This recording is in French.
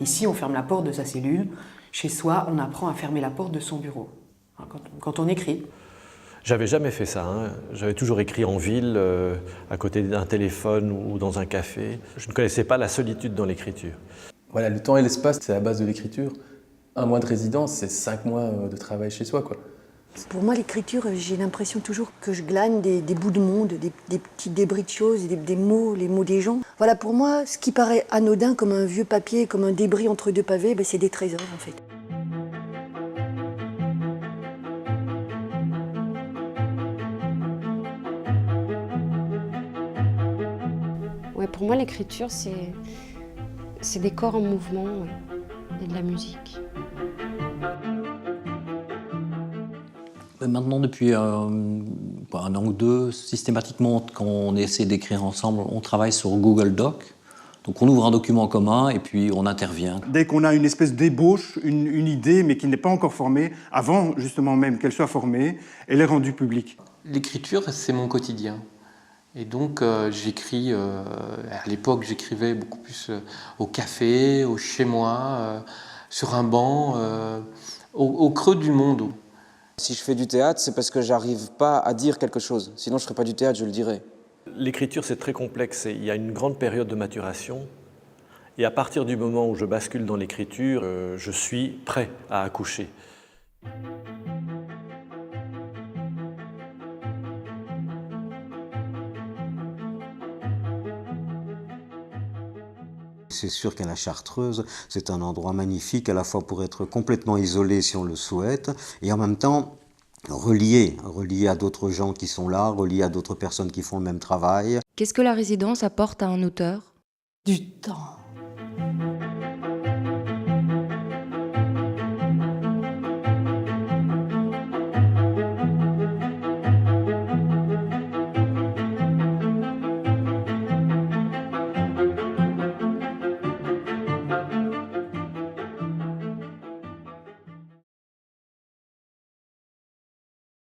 Ici, on ferme la porte de sa cellule. Chez soi, on apprend à fermer la porte de son bureau. Quand on écrit. J'avais jamais fait ça, hein. J'avais toujours écrit en ville, à côté d'un téléphone ou dans un café. Je ne connaissais pas la solitude dans l'écriture. Voilà, le temps et l'espace, c'est la base de l'écriture. 1 mois de résidence, c'est 5 mois de travail chez soi, quoi. Pour moi, l'écriture, j'ai l'impression toujours que je glane des bouts de monde, des petits débris de choses, des mots, les mots des gens. Voilà, pour moi, ce qui paraît anodin comme un vieux papier, comme un débris entre deux pavés, c'est des trésors en fait. Ouais, pour moi, l'écriture, c'est des corps en mouvement, ouais, et de la musique. Maintenant, depuis un an ou deux, systématiquement, quand on essaie d'écrire ensemble, on travaille sur Google Doc. Donc on ouvre un document commun et puis on intervient. Dès qu'on a une espèce d'ébauche, une idée, mais qui n'est pas encore formée, avant justement même qu'elle soit formée, elle est rendue publique. L'écriture, c'est mon quotidien. Et donc j'écris, à l'époque j'écrivais beaucoup plus au café, chez moi, sur un banc, au creux du monde. Si je fais du théâtre, c'est parce que j'arrive pas à dire quelque chose. Sinon je ferais pas du théâtre, je le dirais. L'écriture, c'est très complexe. Il y a une grande période de maturation. Et à partir du moment où je bascule dans l'écriture, je suis prêt à accoucher. C'est sûr qu'à la Chartreuse, c'est un endroit magnifique, à la fois pour être complètement isolé si on le souhaite, et en même temps relié à d'autres gens qui sont là, relié à d'autres personnes qui font le même travail. Qu'est-ce que la résidence apporte à un auteur ? Du temps.